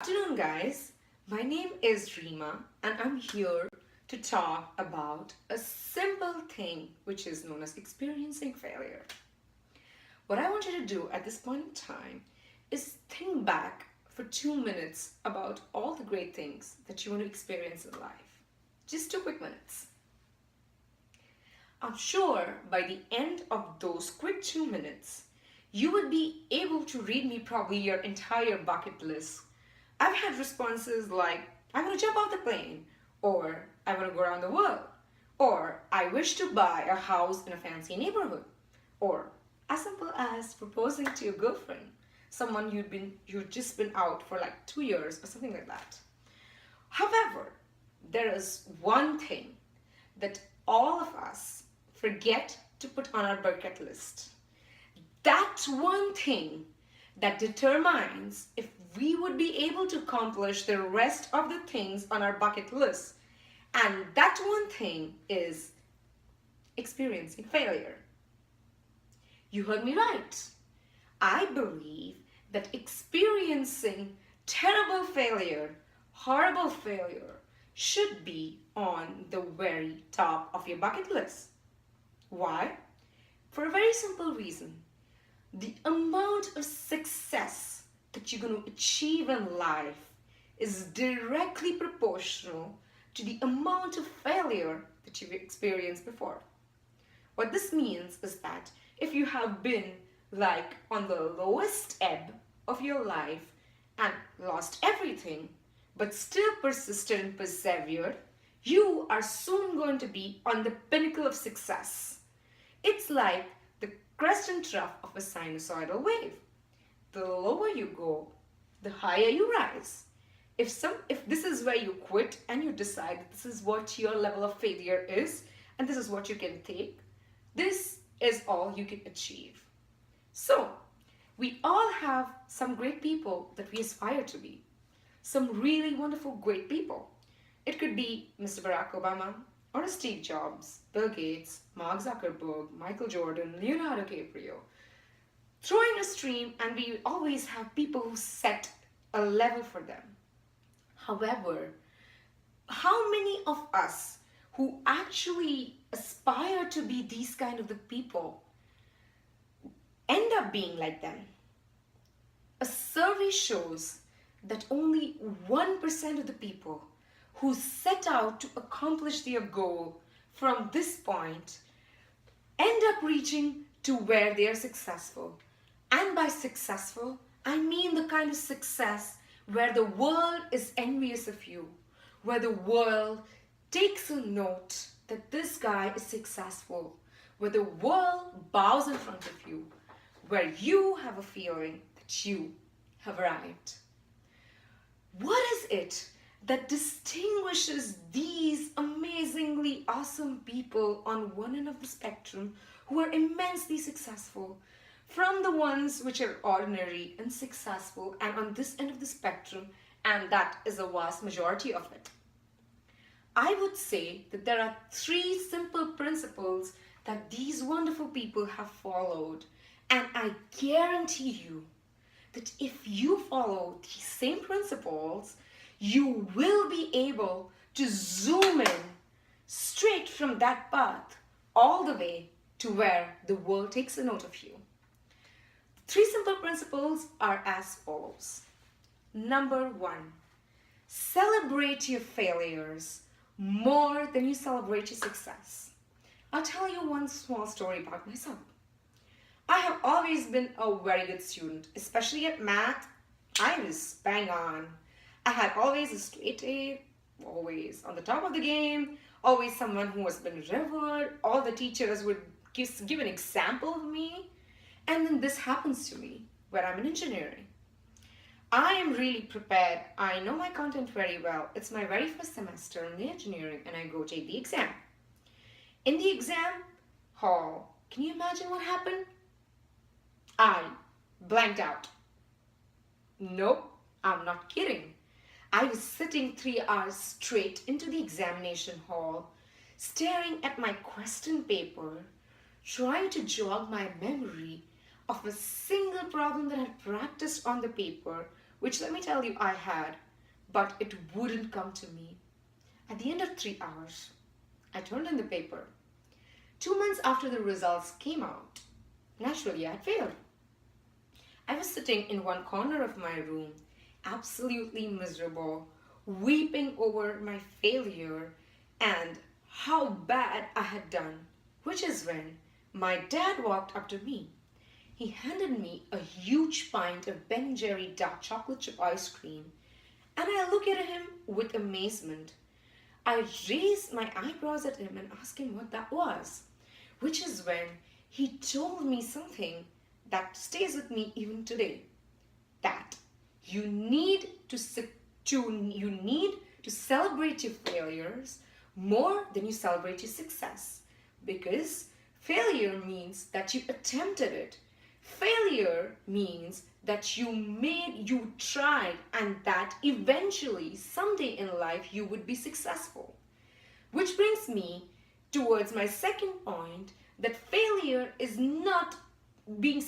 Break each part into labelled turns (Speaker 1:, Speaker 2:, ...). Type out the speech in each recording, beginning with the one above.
Speaker 1: Afternoon, guys. My name is Reema, and I'm here to talk about a simple thing which is known as experiencing failure. What I want you to do at this point in time is think back for 2 minutes about all the great things that you want to experience in life. Just 2 quick minutes. I'm sure by the end of those quick 2 minutes, you would be able to read me probably your entire bucket list. I've had responses like, I want to jump off the plane, or I want to go around the world, or I wish to buy a house in a fancy neighborhood, or as simple as proposing to your girlfriend, someone you'd just been out for like 2 years or something like that. However, there is one thing that all of us forget to put on our bucket list. That one thing that determines if we would be able to accomplish the rest of the things on our bucket list. And that one thing is experiencing failure. You heard me right. I believe that experiencing terrible failure, horrible failure, should be on the very top of your bucket list. Why? For a very simple reason. The amount of success that you're going to achieve in life is directly proportional to the amount of failure that you've experienced before. What this means is that if you have been like on the lowest ebb of your life and lost everything, but still persisted and persevered, you are soon going to be on the pinnacle of success. It's like the crest and trough of a sinusoidal wave. The lower you go, the higher you rise. If this is where you quit and you decide this is what your level of failure is and this is what you can take, this is all you can achieve. So, we all have some great people that we aspire to be. Some really wonderful, great people. It could be Mr. Barack Obama, or a Steve Jobs, Bill Gates, Mark Zuckerberg, Michael Jordan, Leonardo DiCaprio. Throw in a stream and we always have people who set a level for them. However, how many of us who actually aspire to be these kind of the people end up being like them? A survey shows that only 1% of the people who set out to accomplish their goal from this point end up reaching to where they are successful. And by successful, I mean the kind of success where the world is envious of you, where the world takes a note that this guy is successful, where the world bows in front of you, where you have a feeling that you have arrived. What is it that distinguishes these amazingly awesome people on one end of the spectrum who are immensely successful from the ones which are ordinary and successful and on this end of the spectrum, and that is a vast majority of it? I would say that there are 3 simple principles that these wonderful people have followed, and I guarantee you that if you follow these same principles, you will be able to zoom in straight from that path all the way to where the world takes a note of you. 3 simple principles are as follows. Number 1, celebrate your failures more than you celebrate your success. I'll tell you one small story about myself. I have always been a very good student, especially at math. I was bang on. I had always a straight A, always on the top of the game, always someone who has been revered. All the teachers would give an example of me. And then this happens to me where I'm in engineering. I am really prepared. I know my content very well. It's my very first semester in the engineering and I go take the exam. In the exam hall, can you imagine what happened? I blanked out. Nope, I'm not kidding. I was sitting 3 hours straight into the examination hall, staring at my question paper, trying to jog my memory of a single problem that I had practiced on the paper which let me tell you I had, but it wouldn't come to me. At the end of 3 hours, I turned in the paper. 2 months after the results came out, naturally I had failed. I was sitting in one corner of my room, absolutely miserable, weeping over my failure and how bad I had done, which is when my dad walked up to me. He handed me a huge pint of Ben& Jerry dark chocolate chip ice cream, and I looked at him with amazement. I raised my eyebrows at him and asked him what that was, which is when he told me something that stays with me even today. That you need to celebrate your failures more than you celebrate your success, because failure means that you attempted it. Failure means that you tried, and that eventually someday in life you would be successful. Which brings me towards my second point, that failure is not being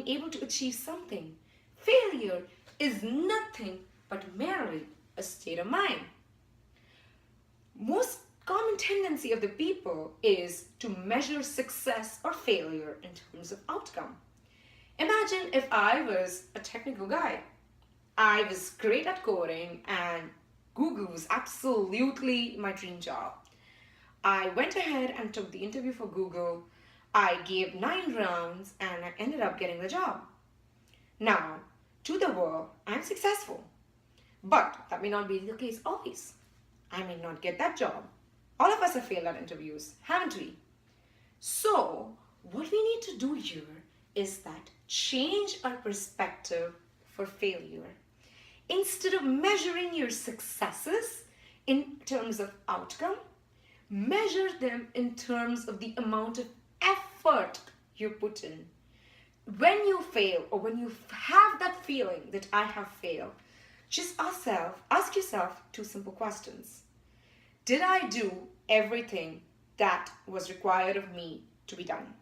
Speaker 1: able to achieve something. Failure is nothing but merely a state of mind. Most common tendency of the people is to measure success or failure in terms of outcome. Imagine if I was a technical guy. I was great at coding and Google was absolutely my dream job. I went ahead and took the interview for Google. I gave 9 rounds and I ended up getting the job. Now, to the world, I'm successful. But that may not be the case always. I may not get that job. All of us have failed at interviews, haven't we? So, what we need to do here is that change our perspective for failure. Instead of measuring your successes in terms of outcome, measure them in terms of the amount of effort you put in. When you fail, or when you have that feeling that I have failed, just ask yourself 2 simple questions. Did I do everything that was required of me to be done?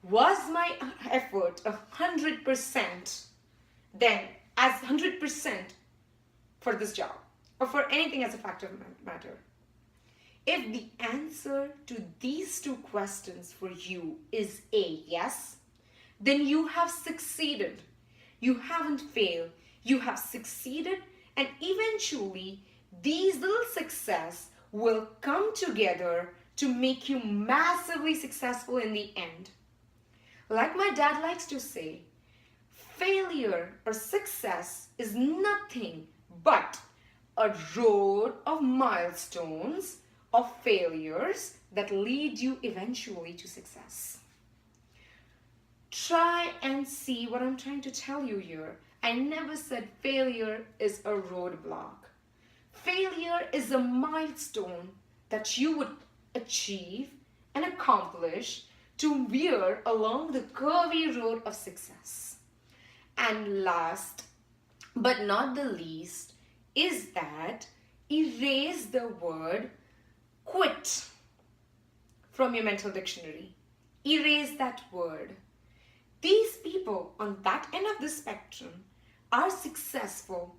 Speaker 1: Was my effort 100% then as 100% for this job or for anything as a fact of matter? If the answer to these 2 questions for you is a yes, then you have succeeded. You haven't failed. You have succeeded, and eventually these little success will come together to make you massively successful in the end. Like my dad likes to say, failure or success is nothing but a road of milestones, of failures that lead you eventually to success. Try and see what I'm trying to tell you here. I never said failure is a roadblock. Failure is a milestone that you would achieve and accomplish to veer along the curvy road of success. And last but not the least is that erase the word quit from your mental dictionary. Erase that word. These people on that end of the spectrum are successful,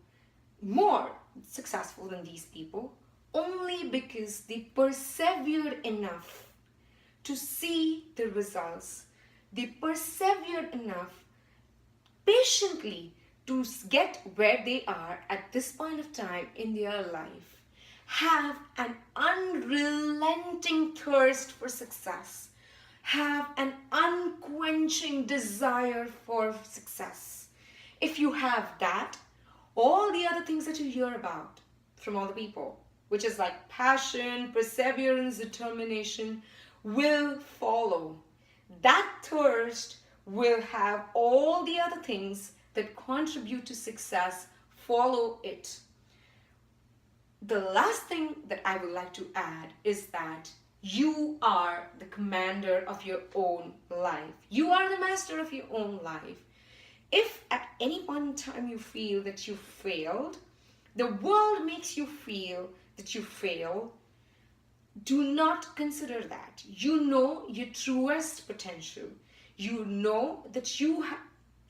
Speaker 1: more successful than these people, only because they persevered enough to see the results. They persevered enough patiently to get where they are at this point of time in their life. Have an unrelenting thirst for success. Have an unquenching desire for success. If you have that, all the other things that you hear about from all the people, which is like passion, perseverance, determination, will follow. That thirst will have all the other things that contribute to success follow it. The last thing that I would like to add is that you are the commander of your own life. You are the master of your own life. If at any point in time you feel that you failed, the world makes you feel that you failed, do not consider that. You know your truest potential. You know that you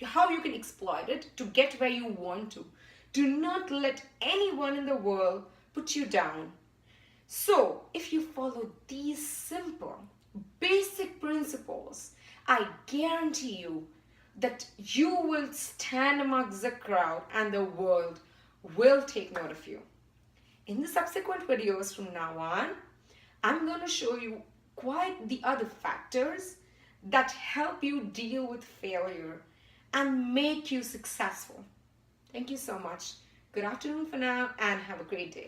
Speaker 1: how you can exploit it to get where you want to. Do not let anyone in the world put you down. So, if you follow these simple, basic principles, I guarantee you that you will stand amongst the crowd and the world will take note of you. In the subsequent videos from now on, I'm going to show you quite the other factors that help you deal with failure and make you successful. Thank you so much. Good afternoon for now and have a great day.